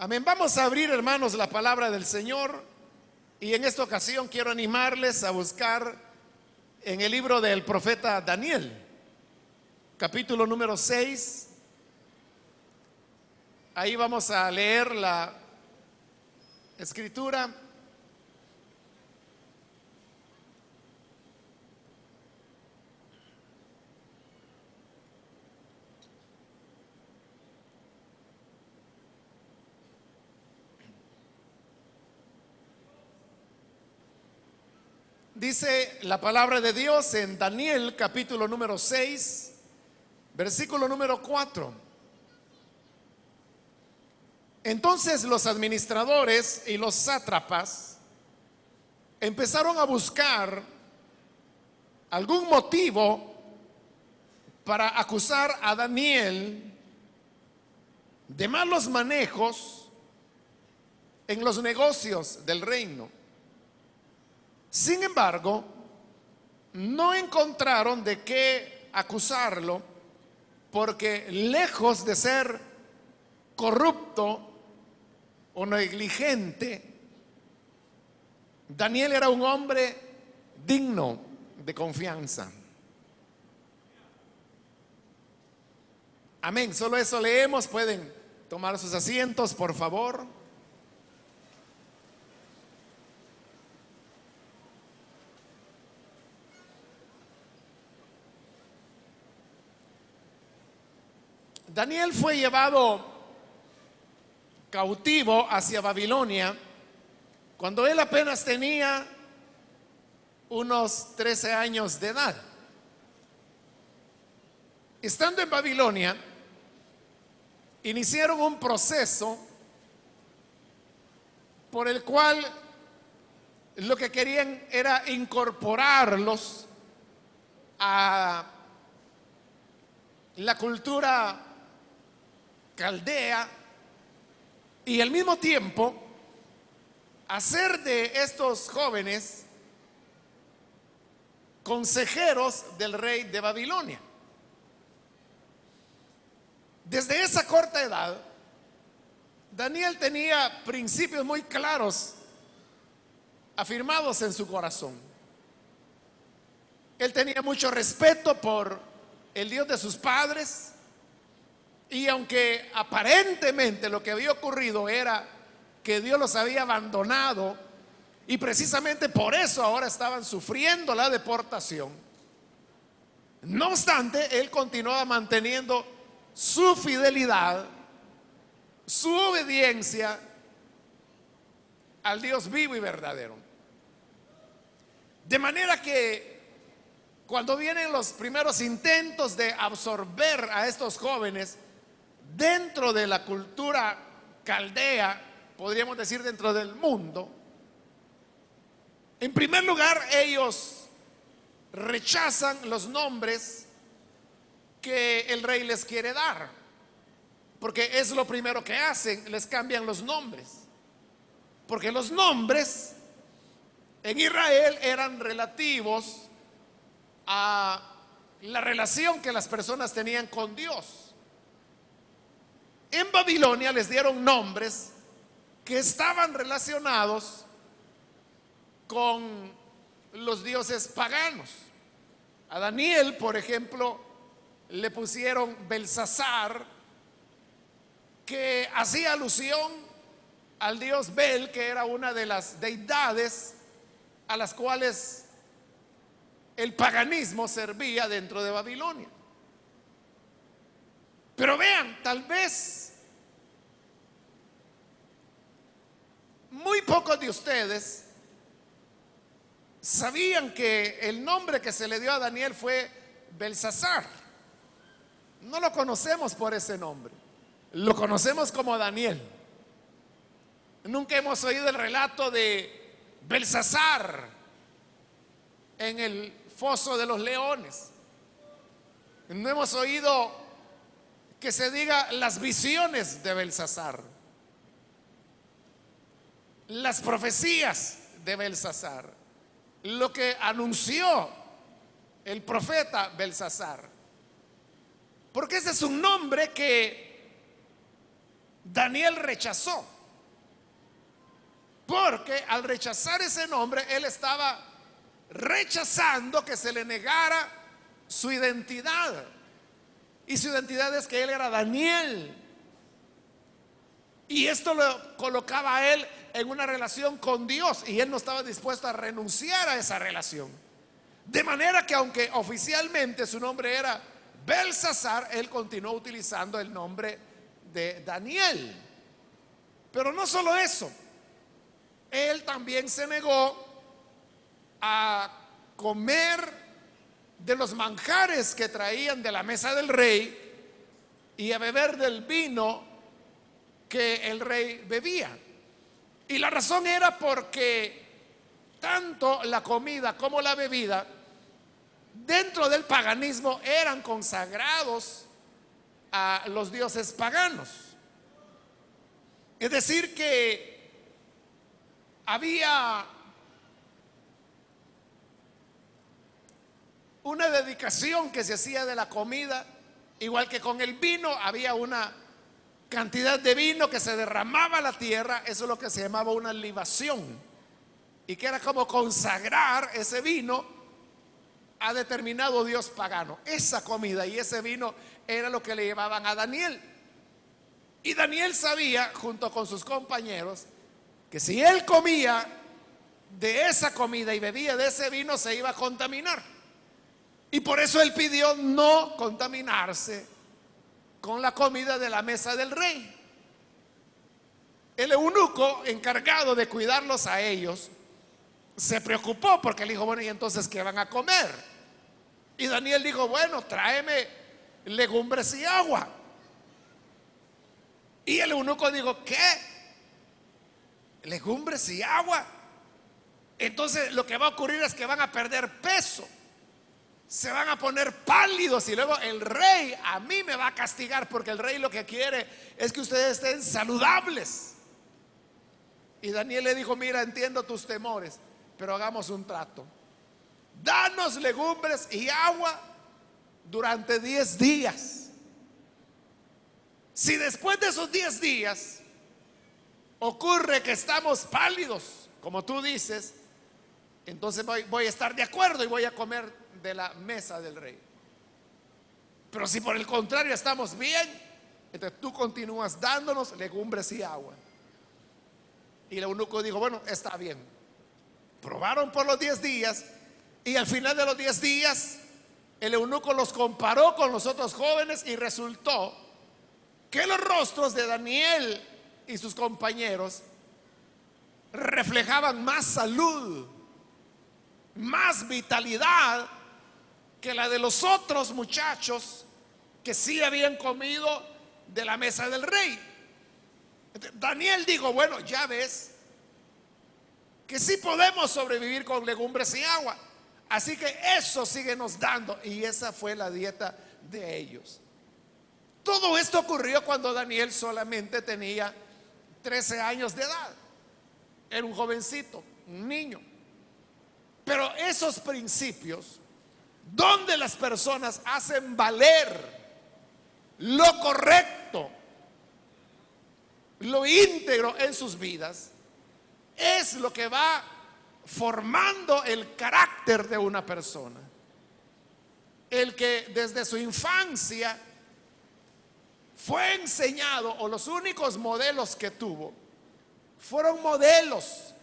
Amén. Vamos a abrir, hermanos, la palabra del Señor. Y en esta ocasión quiero animarles a buscar en el libro del profeta Daniel, capítulo número 6. Ahí vamos a leer la escritura. Dice la palabra de Dios en Daniel capítulo número 6, versículo número 4. Entonces los administradores y los sátrapas empezaron a buscar algún motivo para acusar a Daniel de malos manejos en los negocios del reino. Sin embargo, no encontraron de qué acusarlo, porque lejos de ser corrupto o negligente, Daniel era un hombre digno de confianza. Amén. Solo eso leemos. Pueden tomar sus asientos, por favor. Daniel fue llevado cautivo hacia Babilonia cuando él apenas tenía unos 13 años de edad. Estando en Babilonia, iniciaron un proceso por el cual lo que querían era incorporarlos a la cultura caldea y al mismo tiempo hacer de estos jóvenes consejeros del rey de Babilonia. Desde esa corta edad, Daniel tenía principios muy claros afirmados en su corazón. Él tenía mucho respeto por el Dios de sus padres. Y aunque aparentemente lo que había ocurrido era que Dios los había abandonado y precisamente por eso ahora estaban sufriendo la deportación, no obstante, él continuaba manteniendo su fidelidad, su obediencia al Dios vivo y verdadero. De manera que cuando vienen los primeros intentos de absorber a estos jóvenes dentro de la cultura caldea, podríamos decir dentro del mundo, en primer lugar ellos rechazan los nombres que el rey les quiere dar, porque es lo primero que hacen, les cambian los nombres, porque los nombres en Israel eran relativos a la relación que las personas tenían con Dios. En Babilonia les dieron nombres que estaban relacionados con los dioses paganos. A Daniel, por ejemplo, le pusieron Belsasar, que hacía alusión al dios Bel, que era una de las deidades a las cuales el paganismo servía dentro de Babilonia. Pero vean, tal vez muy pocos de ustedes sabían que el nombre que se le dio a Daniel fue Belsasar. No lo conocemos por ese nombre, lo conocemos como Daniel. Nunca hemos oído el relato de Belsasar en el foso de los leones. No hemos oído que se diga las visiones de Belsasar, las profecías de Belsasar, lo que anunció el profeta Belsasar, porque ese es un nombre que Daniel rechazó, porque al rechazar ese nombre, él estaba rechazando que se le negara su identidad. Y su identidad es que él era Daniel. Y esto lo colocaba a él en una relación con Dios, y él no estaba dispuesto a renunciar a esa relación. De manera que aunque oficialmente su nombre era Belsasar, él continuó utilizando el nombre de Daniel. Pero no solo eso, él también se negó a comer de los manjares que traían de la mesa del rey y a beber del vino que el rey bebía. Y la razón era porque tanto la comida como la bebida dentro del paganismo eran consagrados a los dioses paganos. Es decir, que había una dedicación que se hacía de la comida, igual que con el vino había una cantidad de vino que se derramaba a la tierra. Eso es lo que se llamaba una libación, y que era como consagrar ese vino a determinado dios pagano. Esa comida y ese vino era lo que le llevaban a Daniel. Y Daniel sabía, junto con sus compañeros, que si él comía de esa comida y bebía de ese vino, se iba a contaminar. Y por eso él pidió no contaminarse con la comida de la mesa del rey. El eunuco encargado de cuidarlos a ellos se preocupó, porque le dijo: bueno, ¿y entonces qué van a comer? Y Daniel dijo: bueno, tráeme legumbres y agua. Y el eunuco dijo: ¿qué? ¿Legumbres y agua? Entonces lo que va a ocurrir es que van a perder peso, se van a poner pálidos, y luego el rey a mí me va a castigar, porque el rey lo que quiere es que ustedes estén saludables. Y Daniel le dijo: mira, entiendo tus temores, pero hagamos un trato. Danos legumbres y agua durante 10 días. Si después de esos 10 días ocurre que estamos pálidos, como tú dices, entonces voy a estar de acuerdo y voy a comer de la mesa del rey. Pero si por el contrario estamos bien, entonces tú continúas dándonos legumbres y agua. Y el eunuco dijo: bueno, está bien. Probaron por los 10 días, y al final de los 10 días el eunuco los comparó con los otros jóvenes, y resultó que los rostros de Daniel y sus compañeros reflejaban más salud, más vitalidad que la de los otros muchachos que sí habían comido de la mesa del rey. Daniel dijo: bueno, ya ves que sí podemos sobrevivir con legumbres y agua, así que eso síguenos dando. Y esa fue la dieta de ellos. Todo esto ocurrió cuando Daniel solamente tenía 13 años de edad. Era un jovencito, un niño. Pero esos principios, donde las personas hacen valer lo correcto, lo íntegro en sus vidas, es lo que va formando el carácter de una persona. El que desde su infancia fue enseñado, o los únicos modelos que tuvo fueron modelos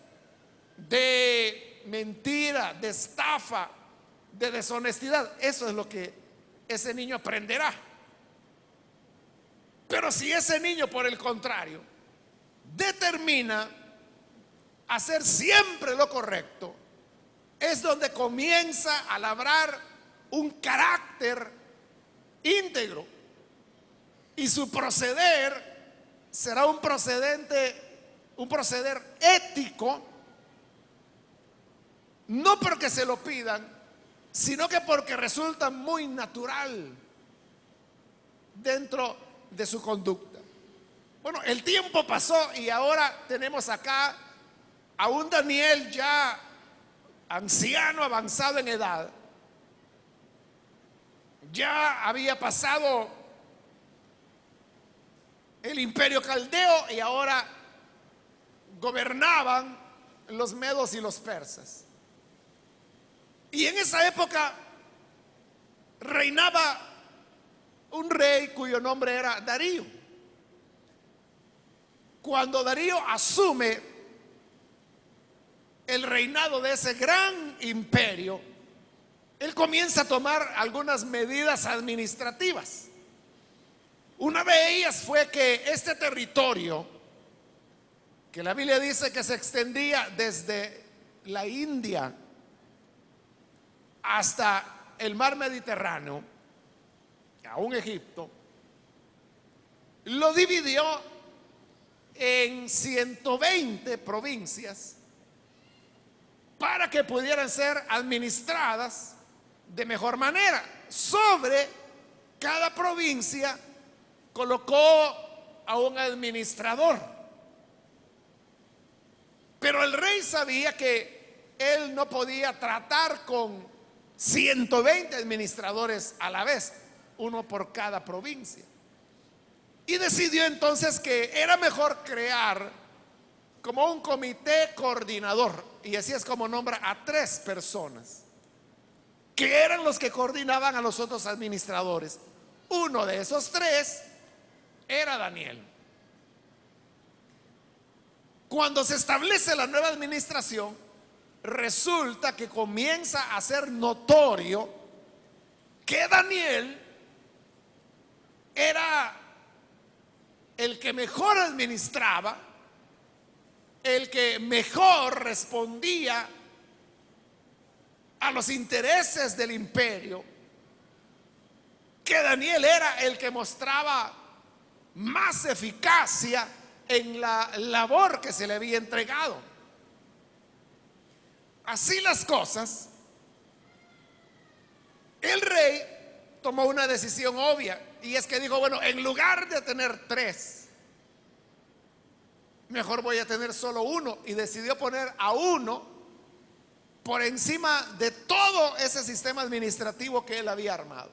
de mentira, de estafa, de deshonestidad, eso es lo que ese niño aprenderá. Pero si ese niño, por el contrario, determina hacer siempre lo correcto, es donde comienza a labrar un carácter íntegro, y su proceder será un proceder ético, no porque se lo pidan, sino que porque resulta muy natural dentro de su conducta. Bueno, el tiempo pasó, y ahora tenemos acá a un Daniel ya anciano, avanzado en edad. Ya había pasado el imperio caldeo y ahora gobernaban los medos y los persas. Y en esa época reinaba un rey cuyo nombre era Darío. Cuando Darío asume el reinado de ese gran imperio, él comienza a tomar algunas medidas administrativas. Una de ellas fue que este territorio, que la Biblia dice que se extendía desde la India hasta el mar Mediterráneo, aún Egipto, lo dividió en 120 provincias para que pudieran ser administradas de mejor manera. Sobre cada provincia colocó a un administrador. Pero el rey sabía que él no podía tratar con 120 administradores a la vez, uno por cada provincia. Y decidió entonces que era mejor crear como un comité coordinador. Y así es como nombra a 3 personas, que eran los que coordinaban a los otros administradores. Uno de esos 3 era Daniel. Cuando se establece la nueva administración, resulta que comienza a ser notorio que Daniel era el que mejor administraba, el que mejor respondía a los intereses del imperio, que Daniel era el que mostraba más eficacia en la labor que se le había entregado. Así las cosas, el rey tomó una decisión obvia, y es que dijo, bueno, en lugar de tener 3, mejor voy a tener solo uno. Y decidió poner a uno por encima de todo ese sistema administrativo que él había armado.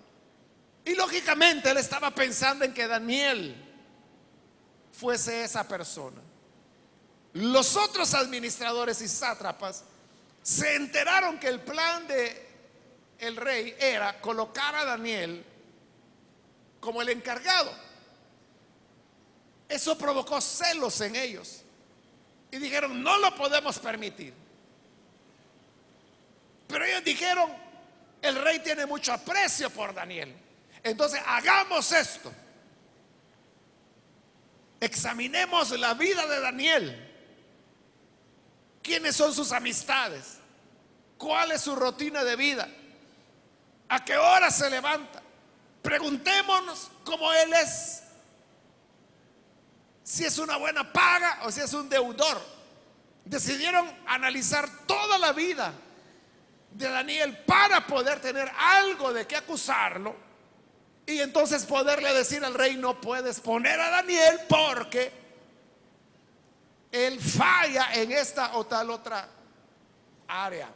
Y lógicamente él estaba pensando en que Daniel fuese esa persona. Los otros administradores y sátrapas se enteraron que el plan de el rey era colocar a Daniel como el encargado. Eso provocó celos en ellos y dijeron, no lo podemos permitir. Pero ellos dijeron, el rey tiene mucho aprecio por Daniel, entonces hagamos esto: examinemos la vida de Daniel. ¿Quiénes son sus amistades? ¿Cuál es su rutina de vida? ¿A qué hora se levanta? Preguntémonos cómo él es, si es una buena paga o si es un deudor. Decidieron analizar toda la vida de Daniel para poder tener algo de qué acusarlo y entonces poderle decir al rey, no puedes poner a Daniel porque él falla en esta o tal otra área.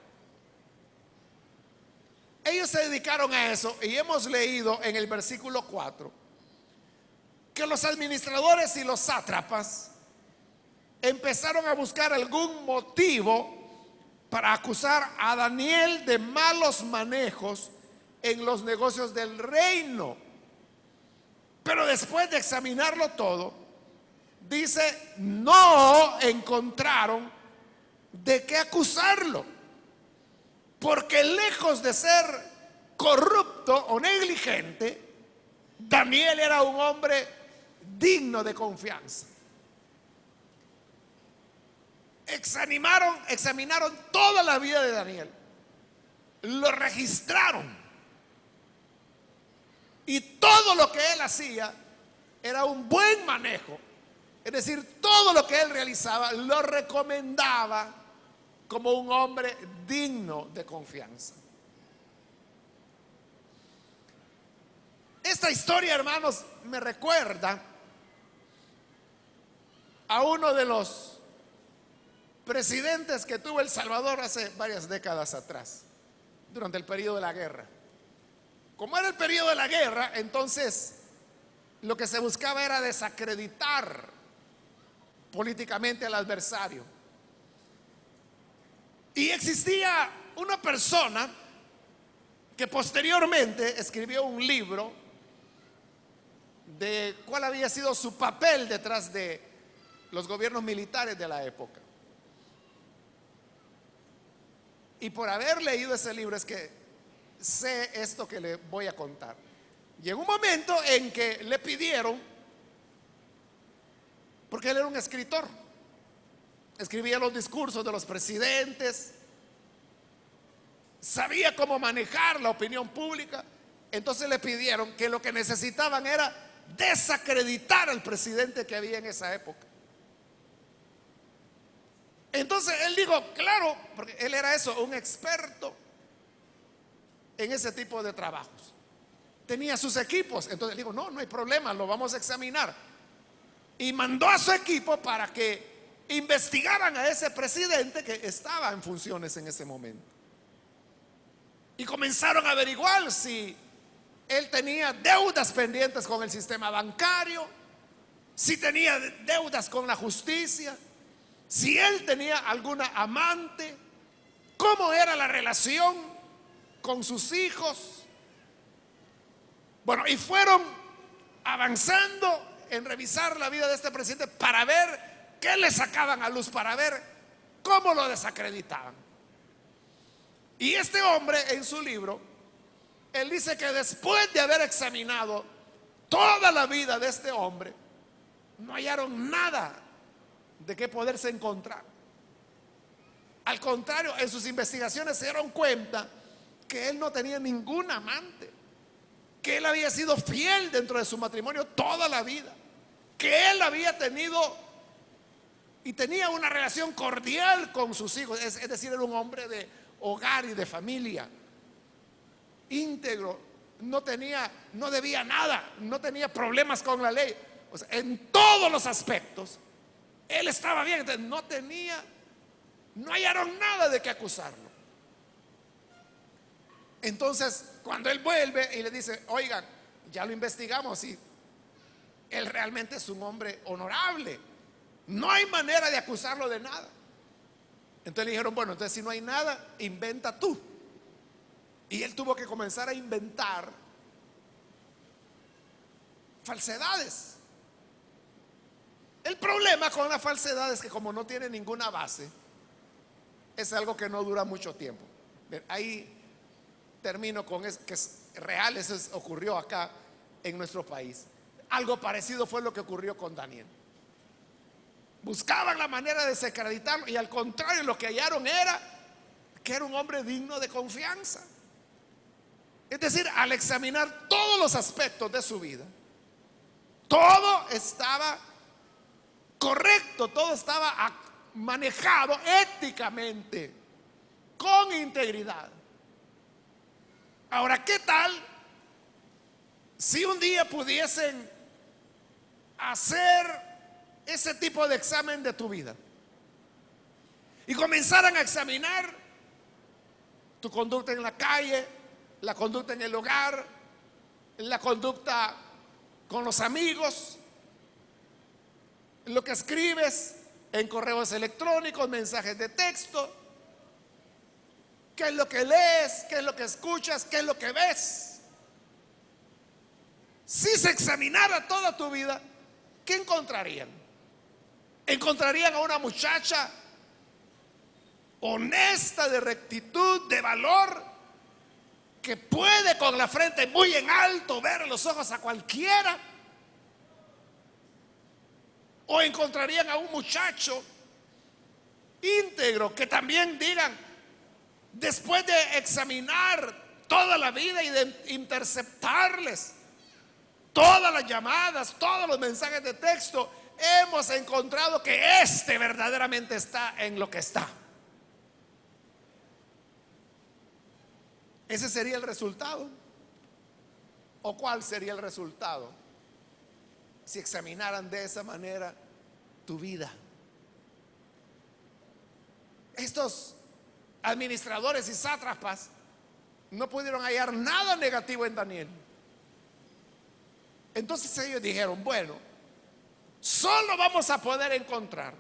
Ellos se dedicaron a eso, y hemos leído en el versículo 4 que los administradores y los sátrapas empezaron a buscar algún motivo para acusar a Daniel de malos manejos en los negocios del reino. Pero después de examinarlo todo, dice, no encontraron de qué acusarlo, porque lejos de ser corrupto o negligente, Daniel era un hombre digno de confianza. Examinaron toda la vida de Daniel, lo registraron, y todo lo que él hacía era un buen manejo. Es decir, todo lo que él realizaba lo recomendaba como un hombre digno de confianza. Esta historia, hermanos, me recuerda a uno de los presidentes que tuvo El Salvador hace varias décadas atrás, durante el periodo de la guerra. Como era el periodo de la guerra, entonces lo que se buscaba era desacreditar políticamente al adversario. Y existía una persona que posteriormente escribió un libro de cuál había sido su papel detrás de los gobiernos militares de la época. Y por haber leído ese libro es que sé esto que le voy a contar. Llegó un momento en que le pidieron, porque él era un escritor, escribía los discursos de los presidentes, sabía cómo manejar la opinión pública. Entonces le pidieron que lo que necesitaban era desacreditar al presidente que había en esa época. Entonces él dijo, claro, porque él era eso, un experto en ese tipo de trabajos. Tenía sus equipos. Entonces él dijo, no, no hay problema, lo vamos a examinar. Y mandó a su equipo para que investigaran a ese presidente que estaba en funciones en ese momento. Y comenzaron a averiguar si él tenía deudas pendientes con el sistema bancario, si tenía deudas con la justicia, si él tenía alguna amante, cómo era la relación con sus hijos. Bueno, y fueron avanzando en revisar la vida de este presidente para ver qué le sacaban a luz, para ver cómo lo desacreditaban. Y este hombre en su libro, él dice que después de haber examinado toda la vida de este hombre, no hallaron nada de qué poderse encontrar. Al contrario, en sus investigaciones se dieron cuenta que él no tenía ningún amante, que él había sido fiel dentro de su matrimonio toda la vida, que él había tenido y tenía una relación cordial con sus hijos, es decir, era un hombre de hogar y de familia, íntegro, no debía nada, no tenía problemas con la ley. O sea, en todos los aspectos él estaba bien. Entonces no hallaron nada de qué acusarlo. Entonces cuando él vuelve y le dice, oigan, ya lo investigamos y él realmente es un hombre honorable, no hay manera de acusarlo de nada. Entonces le dijeron, bueno, entonces si no hay nada, inventa tú. Y él tuvo que comenzar a inventar falsedades. El problema con la falsedad es que como no tiene ninguna base, es algo que no dura mucho tiempo. Ahí termino con eso, que es real, eso ocurrió acá en nuestro país. Algo parecido fue lo que ocurrió con Daniel. Buscaban la manera de desacreditarlo y al contrario lo que hallaron era que era un hombre digno de confianza. Es decir, al examinar todos los aspectos de su vida, todo estaba correcto, todo estaba manejado éticamente, con integridad. Ahora, ¿qué tal si un día pudiesen hacer ese tipo de examen de tu vida y comenzaran a examinar tu conducta en la calle, la conducta en el hogar, la conducta con los amigos, lo que escribes en correos electrónicos, mensajes de texto, qué es lo que lees, qué es lo que escuchas, qué es lo que ves? Si se examinara toda tu vida, ¿qué encontrarían? Encontrarían a una muchacha honesta, de rectitud, de valor, que puede con la frente muy en alto ver a los ojos a cualquiera. O encontrarían a un muchacho íntegro que también digan, después de examinar toda la vida y de interceptarles todas las llamadas, todos los mensajes de texto, hemos encontrado que este verdaderamente está en lo que está. ¿Ese sería el resultado? ¿O cuál sería el resultado si examinaran de esa manera tu vida? Estos administradores y sátrapas no pudieron hallar nada negativo en Daniel. Entonces ellos dijeron, bueno, solo vamos a poder encontrar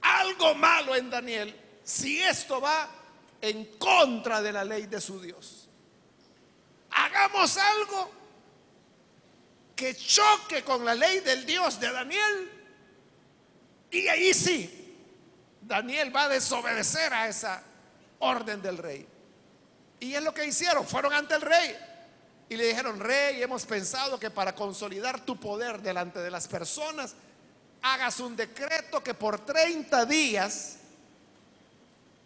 algo malo en Daniel si esto va en contra de la ley de su Dios. Hagamos algo que choque con la ley del Dios de Daniel, y ahí sí, Daniel va a desobedecer a esa orden del rey. Y es lo que hicieron, fueron ante el rey y le dijeron: rey, hemos pensado que para consolidar tu poder delante de las personas, hagas un decreto que por 30 días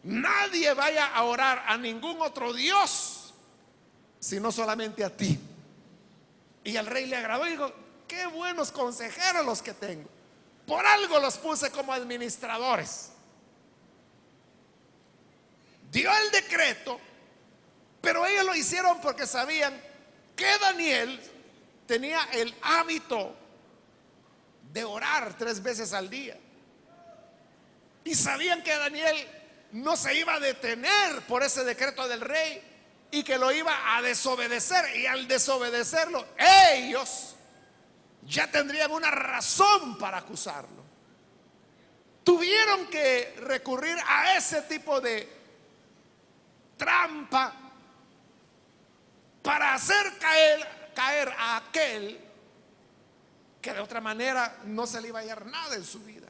nadie vaya a orar a ningún otro Dios, sino solamente a ti. Y al rey le agradó y dijo: qué buenos consejeros los que tengo, por algo los puse como administradores. Dio el decreto, pero ellos lo hicieron porque sabían que Daniel tenía el hábito de orar 3 veces al día, y sabían que Daniel no se iba a detener por ese decreto del rey y que lo iba a desobedecer, y al desobedecerlo ellos ya tendrían una razón para acusarlo. Tuvieron que recurrir a ese tipo de trampa para hacer caer a aquel que de otra manera no se le iba a hallar nada en su vida.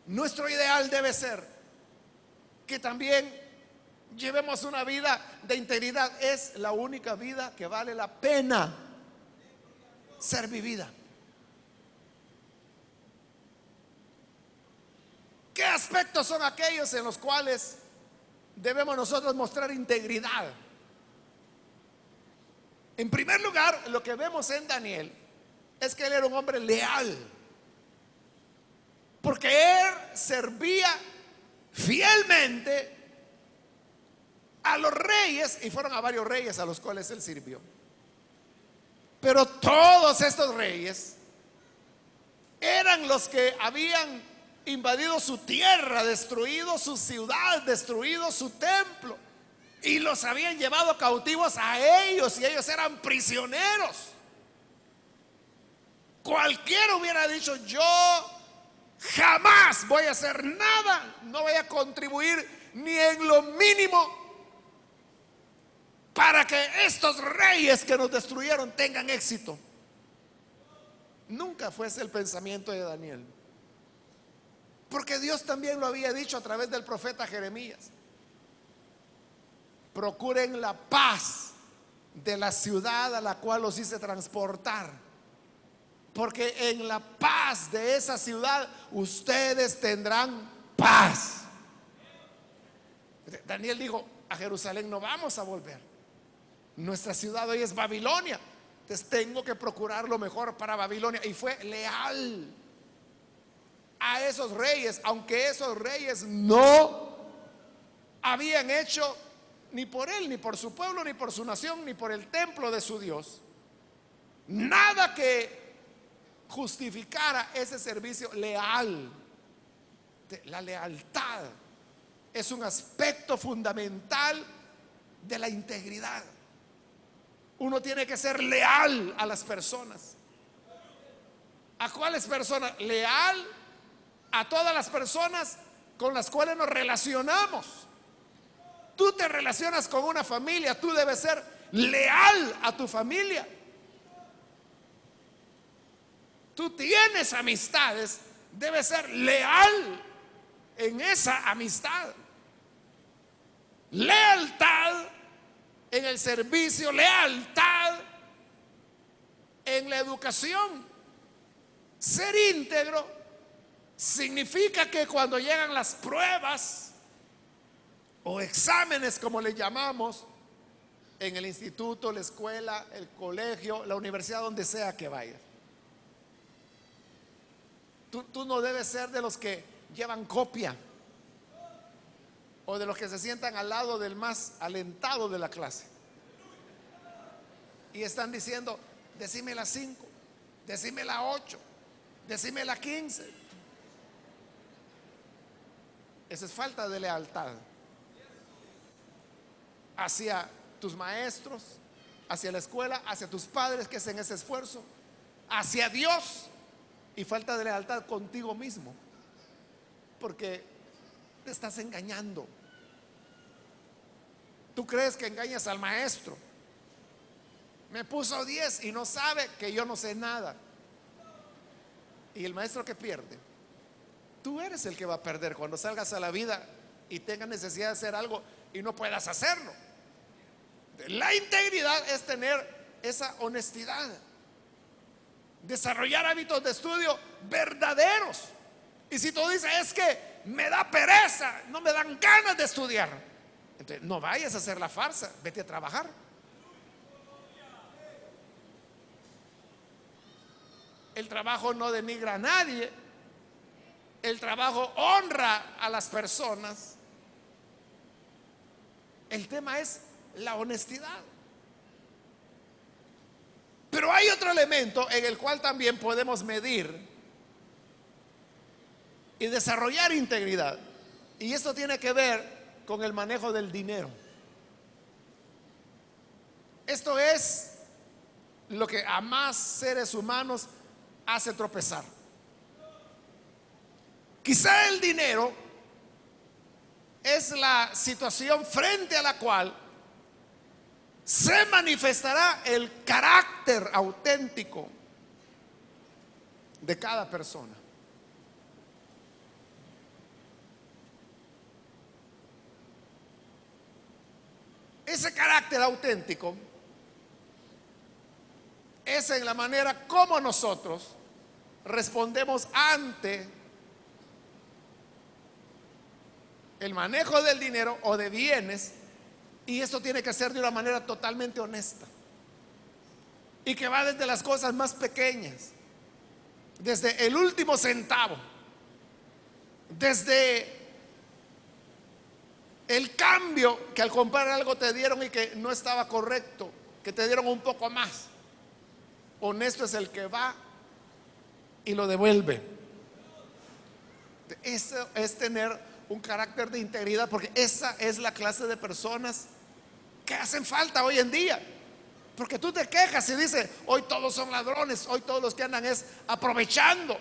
Nuestro ideal debe ser que también llevemos una vida de integridad. Es la única vida que vale la pena ser vivida. ¿Qué aspectos son aquellos en los cuales debemos nosotros mostrar integridad? En primer lugar, lo que vemos en Daniel es que él era un hombre leal, porque él servía fielmente a los reyes, y fueron a varios reyes a los cuales él sirvió. Pero todos estos reyes eran los que habían invadido su tierra, destruido su ciudad, destruido su templo, y los habían llevado cautivos a ellos, y ellos eran prisioneros. Cualquiera hubiera dicho: yo jamás voy a hacer nada, no voy a contribuir ni en lo mínimo para que estos reyes que nos destruyeron tengan éxito. Nunca fue ese el pensamiento de Daniel, porque Dios también lo había dicho a través del profeta Jeremías: procuren la paz de la ciudad a la cual los hice transportar, porque en la paz de esa ciudad ustedes tendrán paz. Daniel dijo: a Jerusalén no vamos a volver, nuestra ciudad hoy es Babilonia, entonces tengo que procurar lo mejor para Babilonia. Y fue leal a esos reyes, aunque esos reyes no habían hecho ni por él, ni por su pueblo, ni por su nación, ni por el templo de su Dios nada que justificara ese servicio leal. La lealtad es un aspecto fundamental de la integridad. Uno tiene que ser leal a las personas. ¿A cuáles personas? Leal a todas las personas con las cuales nos relacionamos. Tú te relacionas con una familia, tú debes ser leal a tu familia. Tú tienes amistades, debes ser leal en esa amistad. Lealtad en el servicio, lealtad en la educación. Ser íntegro significa que cuando llegan las pruebas o exámenes, como le llamamos, en el instituto, la escuela, el colegio, la universidad, donde sea que vayas, tú no debes ser de los que llevan copia o de los que se sientan al lado del más alentado de la clase y están diciendo: decime la 5, decime la 8, decime la 15. Esa es falta de lealtad hacia tus maestros, hacia la escuela, hacia tus padres que hacen ese esfuerzo, hacia Dios, y falta de lealtad contigo mismo, porque te estás engañando. Tú crees que engañas al maestro. Me puso 10 y no sabe que yo no sé nada. Y el maestro que pierde, tú eres el que va a perder cuando salgas a la vida y tengas necesidad de hacer algo y no puedas hacerlo. La integridad es tener esa honestidad, desarrollar hábitos de estudio verdaderos. Y si tú dices, es que me da pereza, no me dan ganas de estudiar, entonces no vayas a hacer la farsa, vete a trabajar. El trabajo no denigra a nadie, el trabajo honra a las personas. El tema es la honestidad. Pero hay otro elemento en el cual también podemos medir y desarrollar integridad, y esto tiene que ver con el manejo del dinero. Esto es lo que a más seres humanos hace tropezar. Quizá el dinero es la situación frente a la cual se manifestará el carácter auténtico de cada persona. Ese carácter auténtico es en la manera como nosotros respondemos ante el manejo del dinero o de bienes, y esto tiene que ser de una manera totalmente honesta y que va desde las cosas más pequeñas, desde el último centavo, desde el cambio que al comprar algo te dieron y que no estaba correcto, que te dieron un poco más. Honesto es el que va y lo devuelve. Eso es tener un carácter de integridad, porque esa es la clase de personas que hacen falta hoy en día. Porque tú te quejas y dices, hoy todos son ladrones, hoy todos los que andan es aprovechando.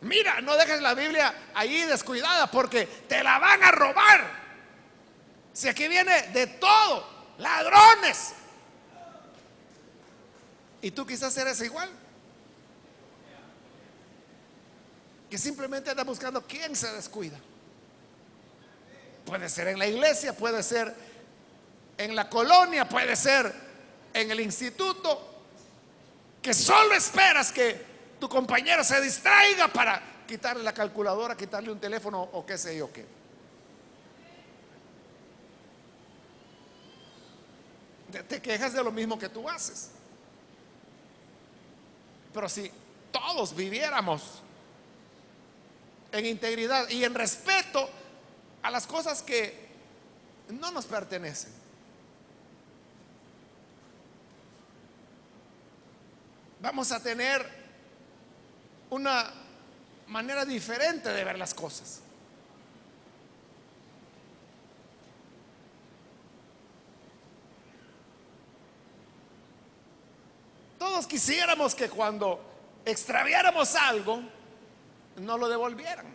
Mira, no dejes la Biblia ahí descuidada, porque te la van a robar. Si aquí viene de todo, ladrones. Y tú quizás eres igual, que simplemente anda buscando quién se descuida. Puede ser en la iglesia, puede ser en la colonia, puede ser en el instituto, que solo esperas que tu compañero se distraiga para quitarle la calculadora, quitarle un teléfono o qué sé yo qué. Te quejas de lo mismo que tú haces. Pero si todos viviéramos en integridad y en respeto a las cosas que no nos pertenecen, vamos a tener una manera diferente de ver las cosas. Todos quisiéramos que cuando extraviáramos algo no lo devolvieran.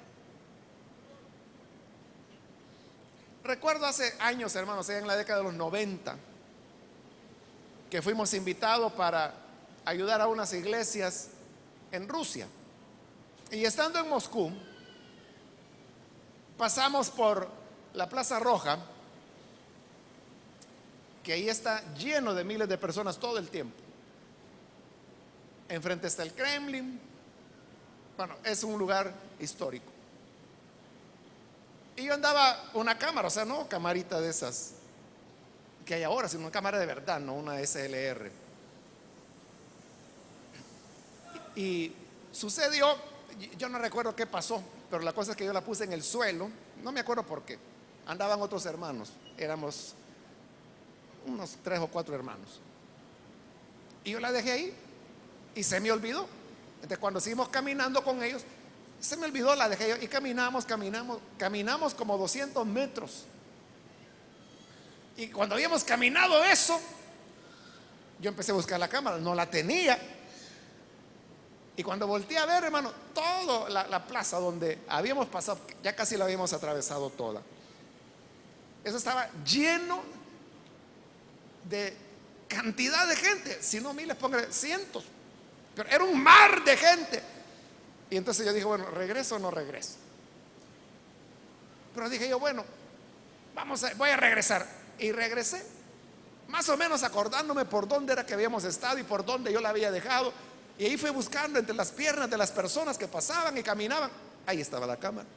Recuerdo hace años, hermanos, en la década de los 90, que fuimos invitados para ayudar a unas iglesias en Rusia. Y estando en Moscú, pasamos por la Plaza Roja, que ahí está lleno de miles de personas todo el tiempo. Enfrente está el Kremlin. Bueno, es un lugar histórico. Y yo andaba una cámara, o sea, no camarita de esas que hay ahora, sino una cámara de verdad, no una SLR. Y sucedió, yo no recuerdo qué pasó, pero la cosa es que yo la puse en el suelo, no me acuerdo por qué. Andaban otros hermanos, éramos unos 3 o 4 hermanos. Y yo la dejé ahí y se me olvidó. Entonces cuando seguimos caminando con ellos, se me olvidó, la dejé yo y caminamos como 200 metros. Y cuando habíamos caminado eso, Yo empecé a buscar la cámara, no la tenía. Y cuando volteé a ver, hermano, toda la plaza donde habíamos pasado, ya casi la habíamos atravesado toda, eso estaba lleno de cantidad de gente. Si no miles, póngale cientos, pero era un mar de gente. Y entonces yo dije, bueno, ¿regreso o no regreso? Pero dije yo, bueno, voy a regresar. Y regresé, más o menos acordándome por dónde era que habíamos estado y por dónde yo la había dejado. Y ahí fui buscando entre las piernas de las personas que pasaban y caminaban. Ahí estaba la cámara.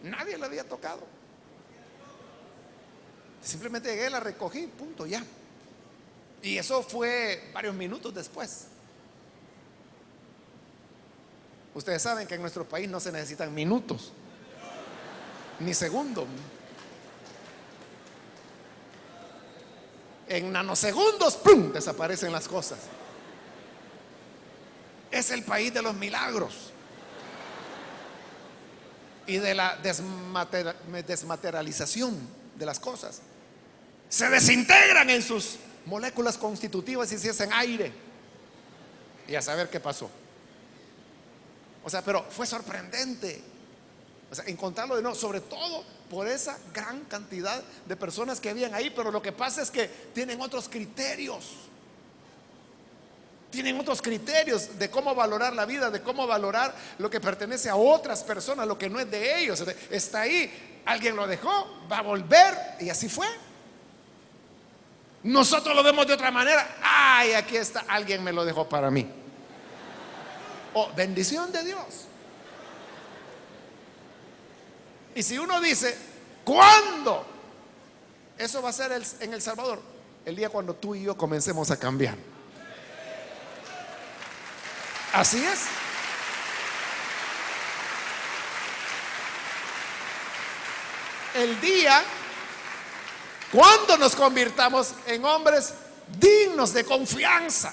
Nadie la había tocado. Simplemente llegué, la recogí, punto, ya. Y eso fue varios minutos después. Ustedes saben que en nuestro país no se necesitan minutos, ni segundos. En nanosegundos, ¡pum!, desaparecen las cosas. Es el país de los milagros y de la desmaterialización de las cosas. Se desintegran en sus moléculas constitutivas y se hacen aire. Y a saber qué pasó. O sea, pero fue sorprendente. O sea, encontrarlo de nuevo, sobre todo por esa gran cantidad de personas que habían ahí. Pero lo que pasa es que tienen otros criterios. Tienen otros criterios de cómo valorar la vida, de cómo valorar lo que pertenece a otras personas, lo que no es de ellos. Está ahí, alguien lo dejó, va a volver, y así fue. Nosotros lo vemos de otra manera. Ay, aquí está, alguien me lo dejó para mí. Oh, bendición de Dios. Y si uno dice, ¿cuándo? Eso va a ser en El Salvador, el día cuando tú y yo comencemos a cambiar. Así es. El día cuando nos convirtamos en hombres dignos de confianza.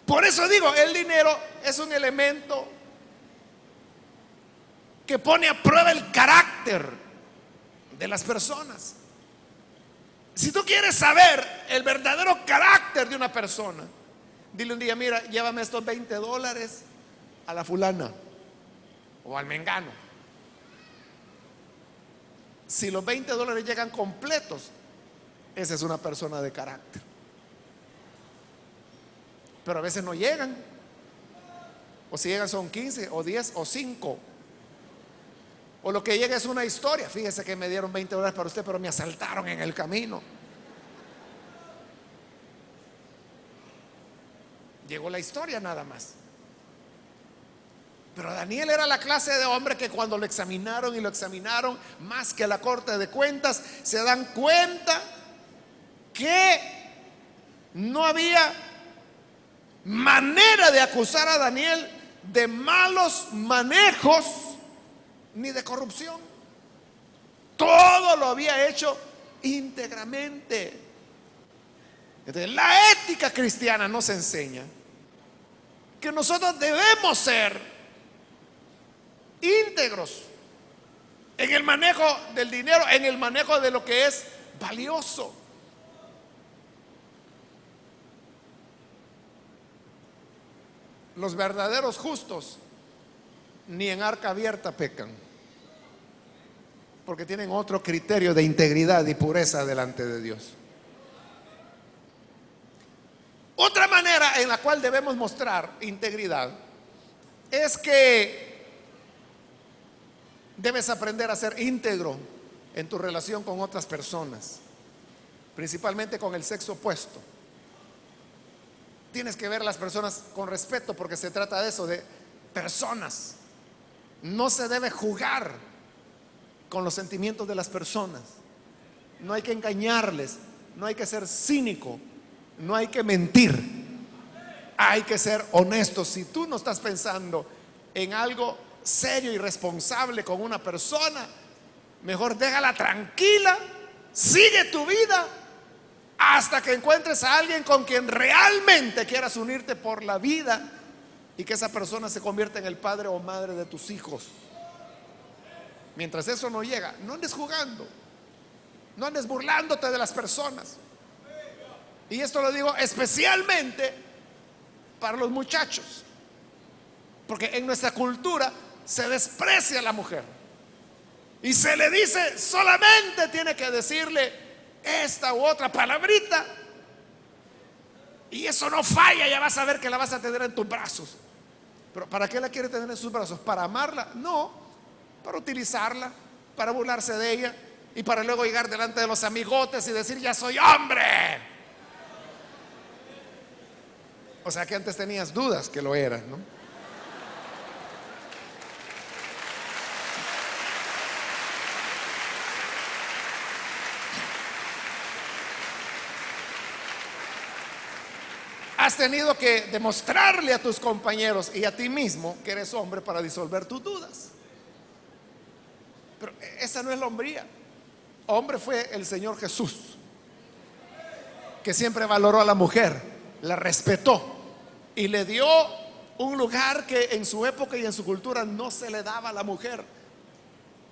Por eso digo, el dinero es un elemento que pone a prueba el carácter de las personas. Si tú quieres saber el verdadero carácter de una persona, dile un día, mira, llévame estos $20 a la fulana o al mengano. Si los $20 llegan completos, esa es una persona de carácter. Pero a veces no llegan. O si llegan son 15 o 10 o 5. O lo que llega es una historia. Fíjese que me dieron $20 para usted, pero me asaltaron en el camino. Llegó la historia nada más. Pero Daniel era la clase de hombre que cuando lo examinaron y lo examinaron más que la Corte de Cuentas, se dan cuenta que no había manera de acusar a Daniel de malos manejos ni de corrupción. Todo lo había hecho íntegramente. Entonces, la ética cristiana nos enseña que nosotros debemos ser íntegros en el manejo del dinero, en el manejo de lo que es valioso. Los verdaderos justos ni en arca abierta pecan, porque tienen otro criterio de integridad y pureza delante de Dios. Otra manera en la cual debemos mostrar integridad es que debes aprender a ser íntegro en tu relación con otras personas, principalmente con el sexo opuesto. Tienes que ver a las personas con respeto, porque se trata de eso, de personas. No se debe jugar con los sentimientos de las personas. No hay que engañarles, no hay que ser cínico, no hay que mentir. Hay que ser honesto. Si tú no estás pensando en algo serio y responsable con una persona, mejor déjala tranquila, sigue tu vida hasta que encuentres a alguien con quien realmente quieras unirte por la vida y que esa persona se convierta en el padre o madre de tus hijos. Mientras eso no llega, no andes jugando, no andes burlándote de las personas. Y esto lo digo especialmente para los muchachos, porque en nuestra cultura se desprecia a la mujer y se le dice solamente tiene que decirle esta u otra palabrita y eso no falla, ya vas a ver que la vas a tener en tus brazos. Pero ¿para qué la quiere tener en sus brazos? ¿Para amarla? No, para utilizarla, para burlarse de ella y para luego llegar delante de los amigotes y decir ya soy hombre. O sea que antes tenías dudas que lo eras, ¿no? Has tenido que demostrarle a tus compañeros y a ti mismo que eres hombre para disolver tus dudas. Pero esa no es la hombría. Hombre fue el Señor Jesús, que siempre valoró a la mujer, la respetó y le dio un lugar que en su época y en su cultura no se le daba a la mujer.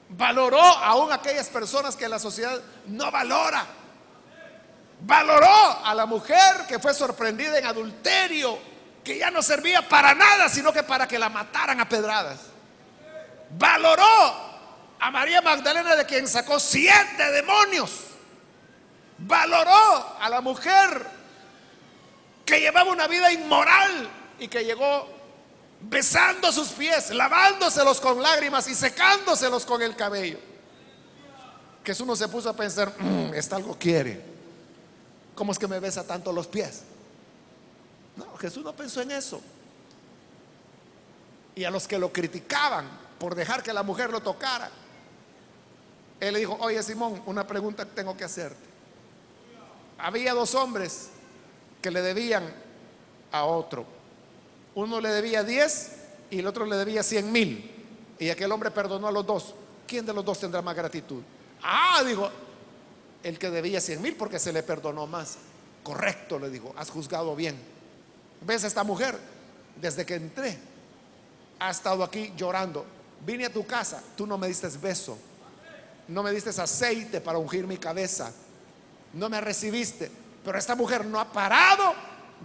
Valoró aún a aquellas personas que la sociedad no valora. Valoró a la mujer que fue sorprendida en adulterio, que ya no servía para nada, sino que para que la mataran a pedradas. Valoró a María Magdalena, de quien sacó 7 demonios. Valoró a la mujer que llevaba una vida inmoral y que llegó besando sus pies, lavándoselos con lágrimas y secándoselos con el cabello. Jesús no se puso a pensar, esta algo quiere. ¿Cómo es que me besa tanto los pies? No, Jesús no pensó en eso. Y a los que lo criticaban por dejar que la mujer lo tocara, Él le dijo, oye Simón, una pregunta que tengo que hacerte. Había 2 hombres que le debían a otro. Uno le debía 10 y el otro le debía 100,000. Y aquel hombre perdonó a los 2. ¿Quién de los 2 tendrá más gratitud? Digo, el que debía 100,000 porque se le perdonó más. Correcto, le dijo, has juzgado bien. ¿Ves a esta mujer? Desde que entré ha estado aquí llorando. Vine a tu casa, tú no me diste beso, no me diste aceite para ungir mi cabeza, no me recibiste. Pero esta mujer no ha parado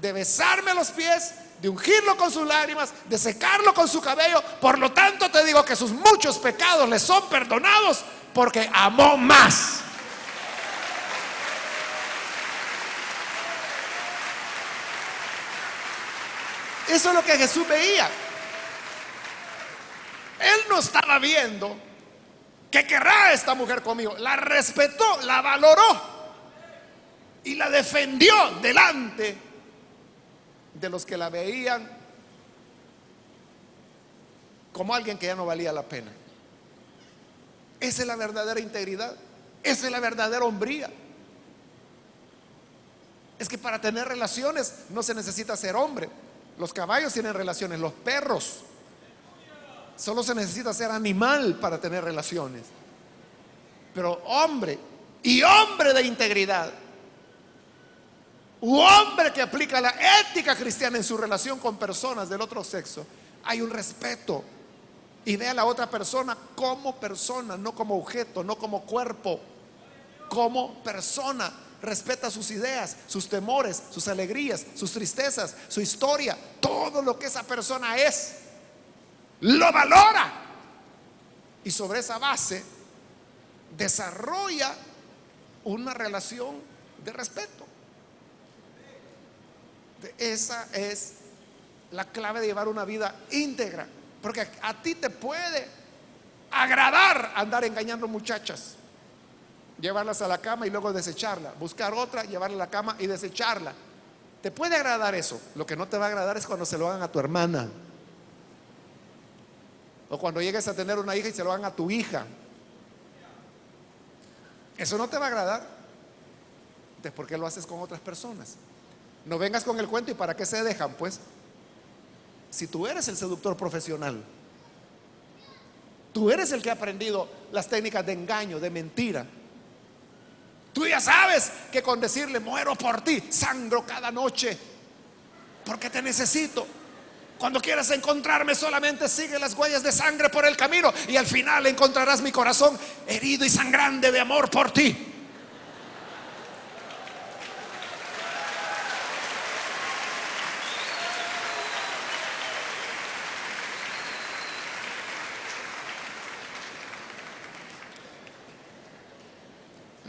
de besarme los pies, de ungirlo con sus lágrimas, de secarlo con su cabello. Por lo tanto te digo que sus muchos pecados le son perdonados porque amó más. Eso es lo que Jesús veía. Él no estaba viendo que querrá esta mujer conmigo. La respetó, la valoró y la defendió delante de los que la veían como alguien que ya no valía la pena. Esa es la verdadera integridad. Esa es la verdadera hombría. Es que para tener relaciones no se necesita ser hombre. Los caballos tienen relaciones, los perros. Solo se necesita ser animal para tener relaciones. Pero hombre, y hombre de integridad, u hombre que aplica la ética cristiana en su relación con personas del otro sexo, hay un respeto y ve a la otra persona como persona, no como objeto, no como cuerpo, como persona. Respeta sus ideas, sus temores, sus alegrías, sus tristezas, su historia, todo lo que esa persona es, lo valora y sobre esa base desarrolla una relación de respeto. Esa es la clave de llevar una vida íntegra, porque a ti te puede agradar andar engañando muchachas, llevarlas a la cama y luego desecharla, buscar otra, llevarla a la cama y desecharla. Te puede agradar eso. Lo que no te va a agradar es cuando se lo hagan a tu hermana, o cuando llegues a tener una hija y se lo hagan a tu hija. Eso no te va a agradar. Entonces, ¿por qué lo haces con otras personas? No vengas con el cuento. ¿Y para qué se dejan? Pues si tú eres el seductor profesional, tú eres el que ha aprendido las técnicas de engaño, de mentira, tú ya sabes que con decirle muero por ti, sangro cada noche porque te necesito, cuando quieras encontrarme solamente sigue las huellas de sangre por el camino y al final encontrarás mi corazón herido y sangrante de amor por ti.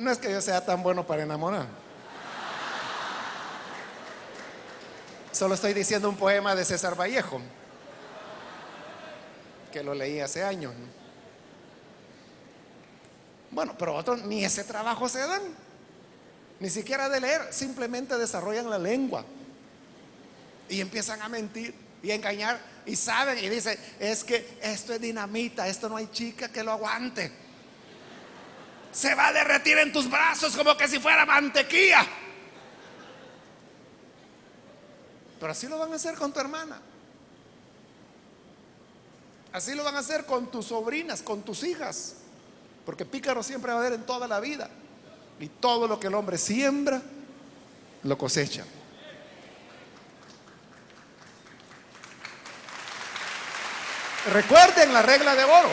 No es que yo sea tan bueno para enamorar. Solo estoy diciendo un poema de César Vallejo, que lo leí hace años. Bueno, pero otros ni ese trabajo se dan, ni siquiera de leer, simplemente desarrollan la lengua y empiezan a mentir y a engañar y saben y dicen, es que esto es dinamita, esto no hay chica que lo aguante, se va a derretir en tus brazos como que si fuera mantequilla. Pero así lo van a hacer con tu hermana, así lo van a hacer con tus sobrinas, con tus hijas, porque pícaro siempre va a haber en toda la vida, y todo lo que el hombre siembra lo cosecha. Recuerden la regla de oro.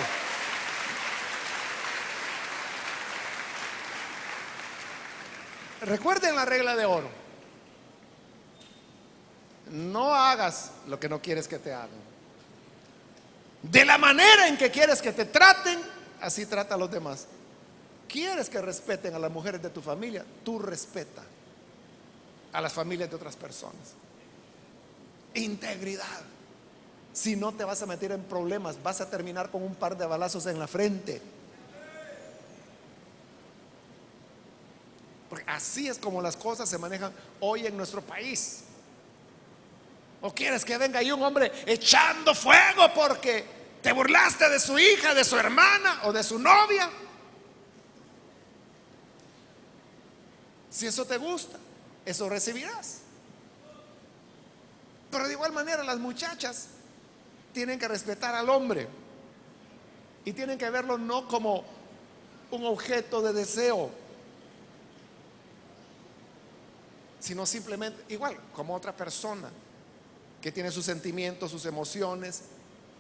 Recuerden la regla de oro. No hagas lo que no quieres que te hagan. De la manera en que quieres que te traten, así trata a los demás. ¿Quieres que respeten a las mujeres de tu familia? Tú respeta a las familias de otras personas. Integridad. Si no, te vas a meter en problemas, vas a terminar con un par de balazos en la frente. Porque así es como las cosas se manejan hoy en nuestro país. ¿O quieres que venga ahí un hombre echando fuego porque te burlaste de su hija, de su hermana o de su novia? Si eso te gusta, eso recibirás. Pero de igual manera las muchachas tienen que respetar al hombre y tienen que verlo no como un objeto de deseo, sino simplemente igual como otra persona que tiene sus sentimientos, sus emociones,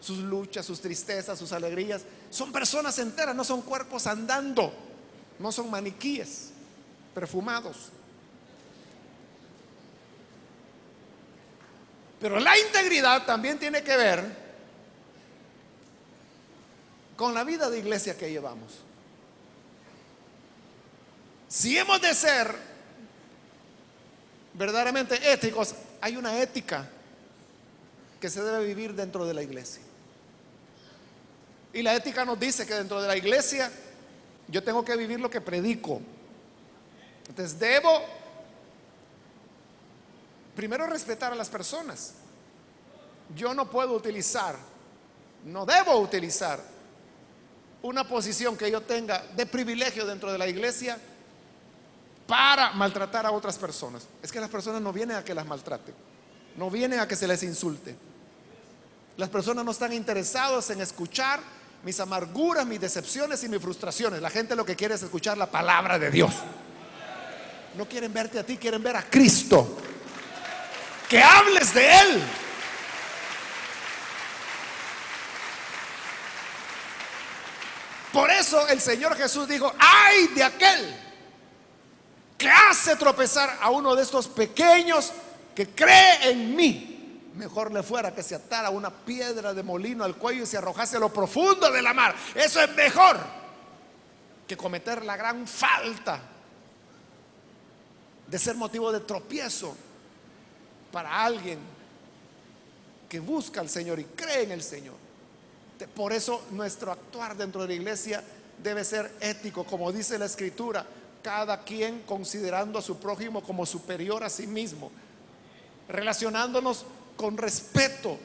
sus luchas, sus tristezas, sus alegrías. Son personas enteras, no son cuerpos andando, no son maniquíes perfumados. Pero la integridad también tiene que ver con la vida de iglesia que llevamos. Si hemos de ser verdaderamente éticos, hay una ética que se debe vivir dentro de la iglesia. Y la ética nos dice que dentro de la iglesia yo tengo que vivir lo que predico. Entonces debo primero respetar a las personas. Yo no puedo utilizar, no debo utilizar una posición que yo tenga de privilegio dentro de la iglesia para maltratar a otras personas. Es que las personas no vienen a que las maltraten, no vienen a que se les insulte. Las personas no están interesadas en escuchar mis amarguras, mis decepciones y mis frustraciones. La gente lo que quiere es escuchar la palabra de Dios. No quieren verte a ti, quieren ver a Cristo. Que hables de Él. Por eso el Señor Jesús dijo: ay de aquel que hace tropezar a uno de estos pequeños que cree en mí. Mejor le fuera que se atara una piedra de molino al cuello y se arrojase a lo profundo de la mar. Eso es mejor que cometer la gran falta de ser motivo de tropiezo para alguien que busca al Señor y cree en el Señor. Por eso nuestro actuar dentro de la iglesia debe ser ético, como dice la Escritura: cada quien considerando a su prójimo como superior a sí mismo, relacionándonos con respeto,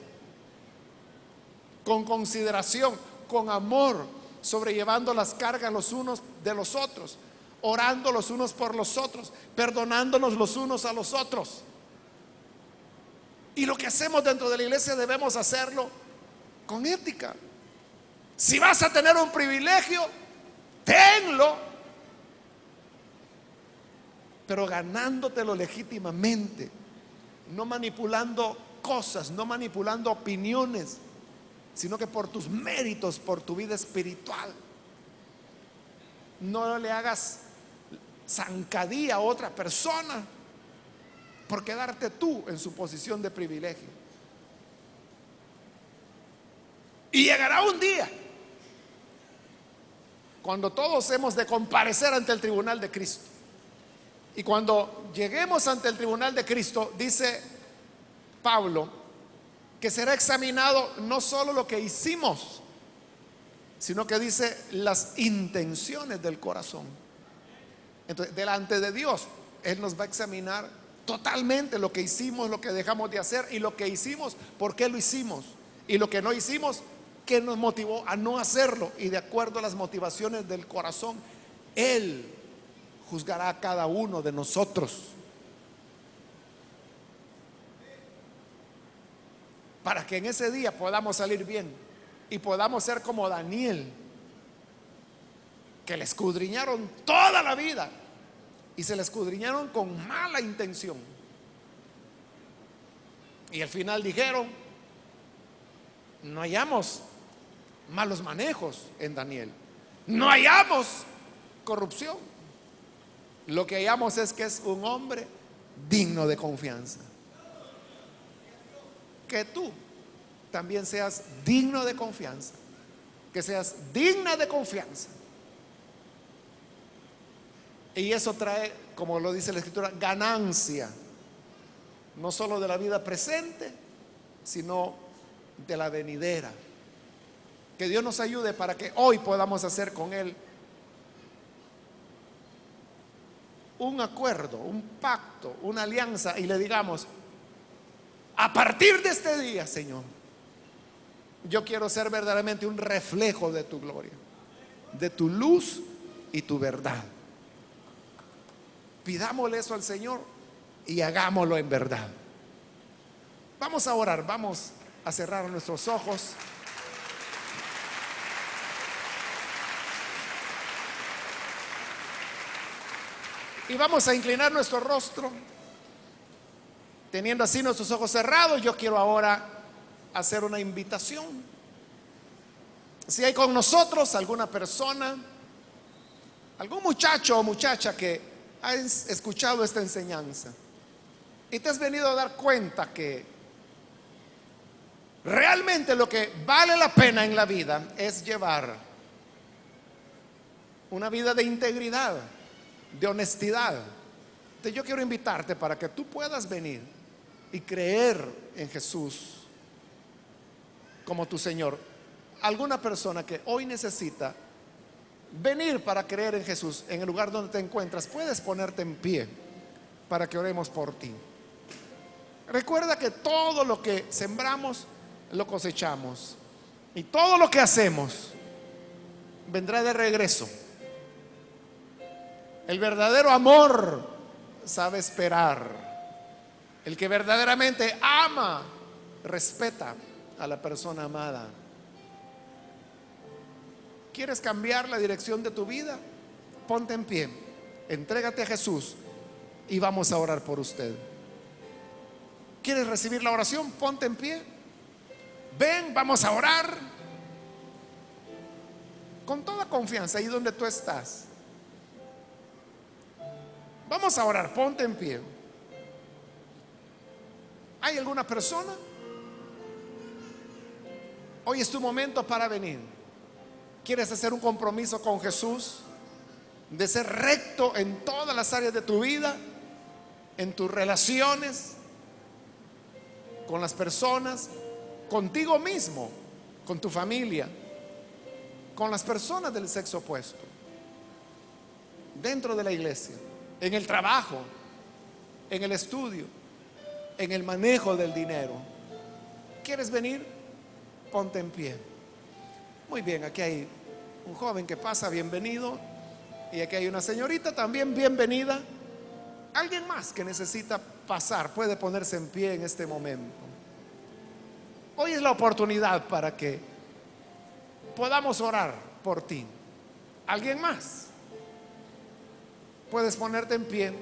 con consideración, con amor, sobrellevando las cargas los unos de los otros, orando los unos por los otros, perdonándonos los unos a los otros. Y lo que hacemos dentro de la iglesia debemos hacerlo con ética. Si vas a tener un privilegio, tenlo, pero ganándotelo legítimamente, no manipulando cosas, no manipulando opiniones, sino que por tus méritos, por tu vida espiritual. No le hagas zancadilla a otra persona por quedarte tú en su posición de privilegio. Y llegará un día cuando todos hemos de comparecer ante el tribunal de Cristo. Y cuando lleguemos ante el tribunal de Cristo, dice Pablo, que será examinado no solo lo que hicimos, sino que dice las intenciones del corazón. Entonces, delante de Dios, Él nos va a examinar totalmente lo que hicimos, lo que dejamos de hacer, y lo que hicimos, por qué lo hicimos, y lo que no hicimos, qué nos motivó a no hacerlo. Y de acuerdo a las motivaciones del corazón, Él juzgará a cada uno de nosotros, para que en ese día podamos salir bien y podamos ser como Daniel, que le escudriñaron toda la vida y se le escudriñaron con mala intención, y al final dijeron: no hallamos malos manejos en Daniel, no hallamos corrupción, lo que hallamos es que es un hombre digno de confianza. Que tú también seas digno de confianza, que seas digna de confianza. Y eso trae, como lo dice la Escritura, ganancia, no solo de la vida presente, sino de la venidera. Que Dios nos ayude para que hoy podamos hacer con Él un acuerdo, un pacto, una alianza, y le digamos: a partir de este día, Señor, yo quiero ser verdaderamente un reflejo de tu gloria, de tu luz y tu verdad. Pidámosle eso al Señor y hagámoslo en verdad. Vamos a orar, vamos a cerrar nuestros ojos. Y vamos a inclinar nuestro rostro, teniendo así nuestros ojos cerrados. Yo quiero ahora hacer una invitación. Si hay con nosotros alguna persona, algún muchacho o muchacha que ha escuchado esta enseñanza y te has venido a dar cuenta que realmente lo que vale la pena en la vida es llevar una vida de integridad, de honestidad, entonces yo quiero invitarte para que tú puedas venir y creer en Jesús como tu Señor. Alguna persona que hoy necesita venir para creer en Jesús, en el lugar donde te encuentras, puedes ponerte en pie para que oremos por ti. Recuerda que todo lo que sembramos lo cosechamos, y todo lo que hacemos vendrá de regreso. El verdadero amor sabe esperar. El que verdaderamente ama respeta a la persona amada. ¿Quieres cambiar la dirección de tu vida? Ponte en pie, entrégate a Jesús y vamos a orar por usted. ¿Quieres recibir la oración? Ponte en pie. Ven, vamos a orar con toda confianza ahí donde tú estás. Vamos a orar, ponte en pie. ¿Hay alguna persona? Hoy es tu momento para venir. ¿Quieres hacer un compromiso con Jesús de ser recto en todas las áreas de tu vida, en tus relaciones con las personas, contigo mismo, con tu familia, con las personas del sexo opuesto, dentro de la iglesia, en el trabajo, en el estudio, en el manejo del dinero? ¿Quieres venir? Ponte en pie. Muy bien, aquí hay un joven que pasa, bienvenido. Y aquí hay una señorita también, bienvenida. Alguien más que necesita pasar puede ponerse en pie en este momento. Hoy es la oportunidad para que podamos orar por ti. ¿Alguien más? Puedes ponerte en pie.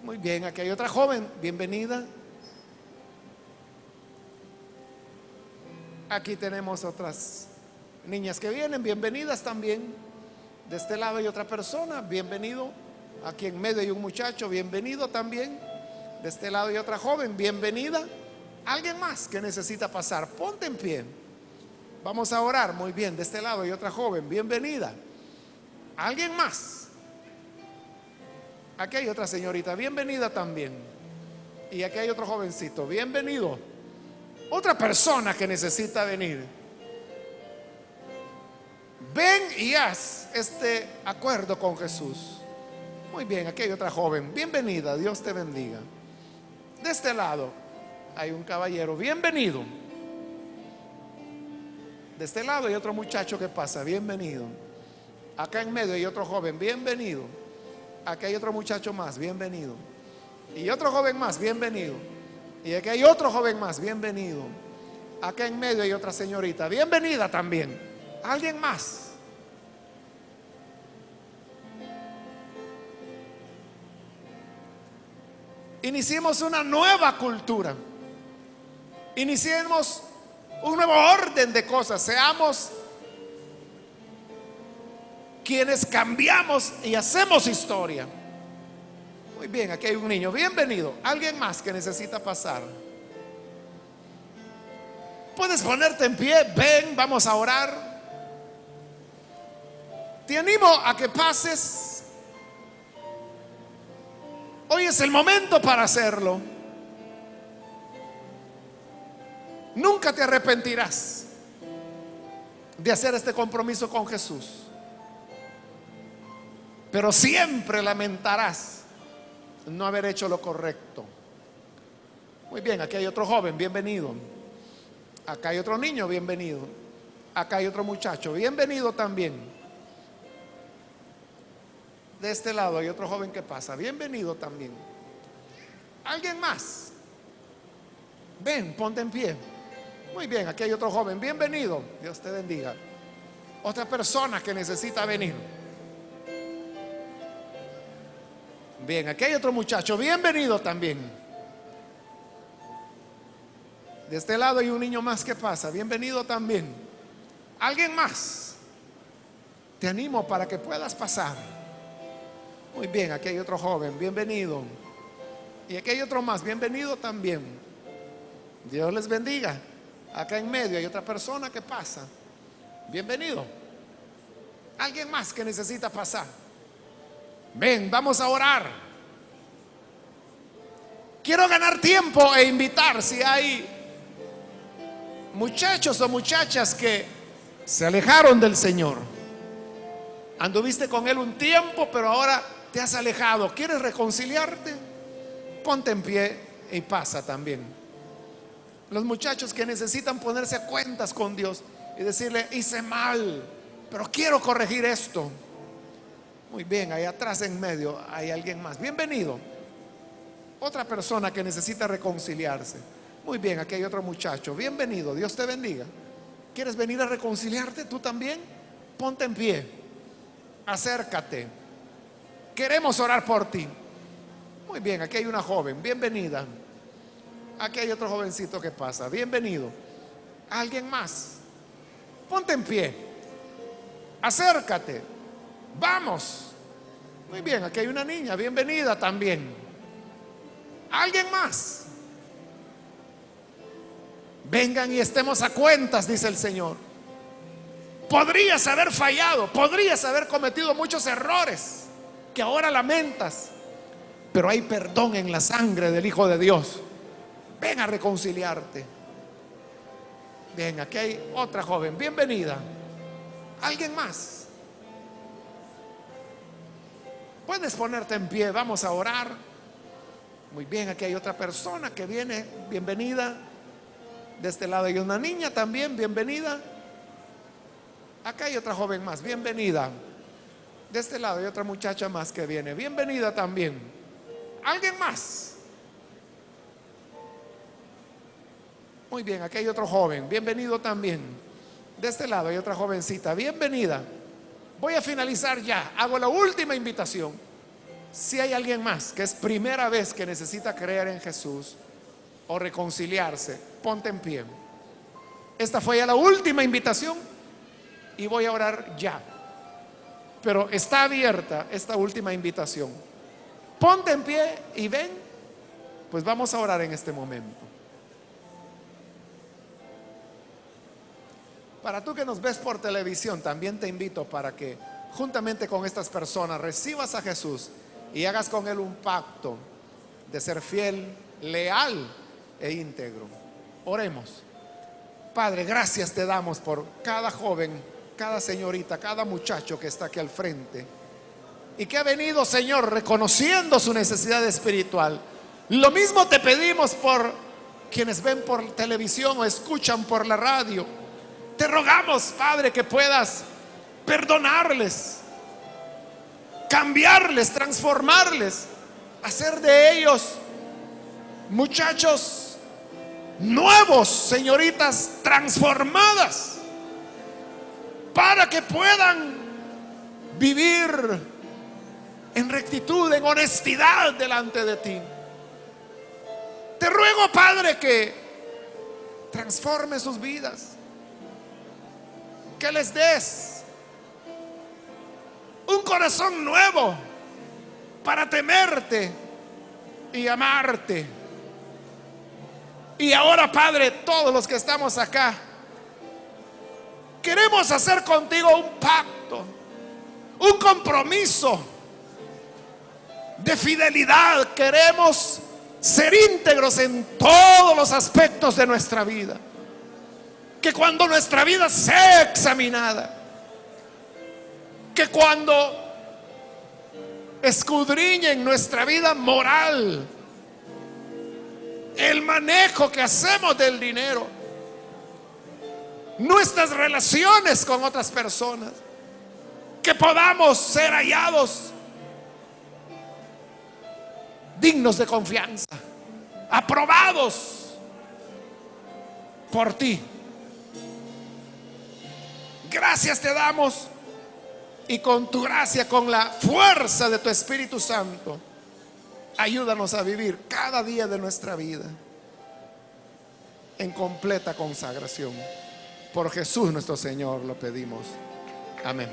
Muy bien, aquí hay otra joven, bienvenida. Aquí tenemos otras niñas que vienen, bienvenidas también. De este lado hay otra persona, bienvenido. Aquí en medio hay un muchacho, bienvenido también. De este lado hay otra joven, bienvenida. Alguien más que necesita pasar, ponte en pie. Vamos a orar, muy bien. De este lado hay otra joven, bienvenida. ¿Alguien más? Aquí hay otra señorita, bienvenida también. Y aquí hay otro jovencito, bienvenido. Otra persona que necesita venir. Ven y haz este acuerdo con Jesús. Muy bien, aquí hay otra joven, bienvenida, Dios te bendiga. De este lado hay un caballero, bienvenido. De este lado hay otro muchacho que pasa, bienvenido. Acá en medio hay otro joven, bienvenido. Aquí hay otro muchacho más, bienvenido. Y otro joven más, bienvenido. Y aquí hay otro joven más, bienvenido. Acá en medio hay otra señorita, bienvenida también. ¿Alguien más? Iniciemos una nueva cultura. Iniciemos un nuevo orden de cosas. Seamos quienes cambiamos y hacemos historia. Muy bien, aquí hay un niño, bienvenido. ¿Alguien más que necesita pasar? Puedes ponerte en pie, ven, vamos a orar. Te animo a que pases. Hoy es el momento para hacerlo. Nunca te arrepentirás de hacer este compromiso con Jesús, pero siempre lamentarás no haber hecho lo correcto. Muy bien, aquí hay otro joven, bienvenido. Acá hay otro niño, bienvenido. Acá hay otro muchacho, bienvenido también. De este lado hay otro joven que pasa, bienvenido también. ¿Alguien más? Ven, ponte en pie. Muy bien, aquí hay otro joven, bienvenido, Dios te bendiga. Otra persona que necesita venir. Bien, aquí hay otro muchacho, bienvenido también. De este lado hay un niño más que pasa, bienvenido también. ¿Alguien más? Te animo para que puedas pasar. Muy bien, aquí hay otro joven, bienvenido. Y aquí hay otro más, bienvenido también. Dios les bendiga. Acá en medio hay otra persona que pasa, bienvenido. ¿Alguien más que necesita pasar? Ven, vamos a orar. Quiero ganar tiempo e invitar si hay muchachos o muchachas que se alejaron del Señor. Anduviste con Él un tiempo, pero ahora te has alejado. ¿Quieres reconciliarte? Ponte en pie y pasa también. Los muchachos que necesitan ponerse a cuentas con Dios y decirle, hice mal, pero quiero corregir esto. Muy bien, ahí atrás en medio hay alguien más, bienvenido. Otra persona que necesita reconciliarse. Muy bien, aquí hay otro muchacho, bienvenido, Dios te bendiga. ¿Quieres venir a reconciliarte tú también? Ponte en pie, acércate, queremos orar por ti. Muy bien, aquí hay una joven, bienvenida. Aquí hay otro jovencito que pasa, bienvenido. ¿Alguien más? Ponte en pie, acércate, vamos. Muy bien, aquí hay una niña, bienvenida también. ¿Alguien más? Vengan y estemos a cuentas, dice el Señor. Podrías haber fallado, podrías haber cometido muchos errores que ahora lamentas, pero hay perdón en la sangre del Hijo de Dios. Ven a reconciliarte. Bien, aquí hay otra joven, bienvenida. ¿Alguien más? Puedes ponerte en pie, vamos a orar. Muy bien, aquí hay otra persona que viene, bienvenida. De este lado hay una niña también, bienvenida. Acá hay otra joven más, bienvenida. De este lado hay otra muchacha más que viene, bienvenida también. ¿Alguien más? Muy bien, aquí hay otro joven, bienvenido también. De este lado hay otra jovencita, bienvenida. Voy a finalizar ya, hago la última invitación. Si hay alguien más que es primera vez que necesita creer en Jesús o reconciliarse, ponte en pie. Esta fue ya la última invitación y voy a orar ya. Pero está abierta esta última invitación. Ponte en pie y ven, pues vamos a orar en este momento. Para tú que nos ves por televisión, también te invito para que juntamente con estas personas, recibas a Jesús y hagas con Él un pacto de ser fiel, leal e íntegro. Oremos. Padre, gracias te damos por cada joven, cada señorita, cada muchacho que está aquí al frente y que ha venido, Señor, reconociendo su necesidad espiritual. Lo mismo te pedimos por quienes ven por televisión o escuchan por la radio. Te rogamos, Padre, que puedas perdonarles, cambiarles, transformarles, hacer de ellos muchachos nuevos, señoritas transformadas, para que puedan vivir en rectitud, en honestidad delante de ti. Te ruego, Padre, que transforme sus vidas, que les des un corazón nuevo para temerte y amarte. Y ahora, Padre, todos los que estamos acá queremos hacer contigo un pacto, un compromiso de fidelidad. Queremos ser íntegros en todos los aspectos de nuestra vida. Que cuando nuestra vida sea examinada, que cuando escudriñen nuestra vida moral, el manejo que hacemos del dinero, nuestras relaciones con otras personas, que podamos ser hallados dignos de confianza, aprobados por ti. Gracias te damos, y con tu gracia, con la fuerza de tu Espíritu Santo, ayúdanos a vivir cada día de nuestra vida en completa consagración. Por Jesús nuestro Señor lo pedimos. Amén.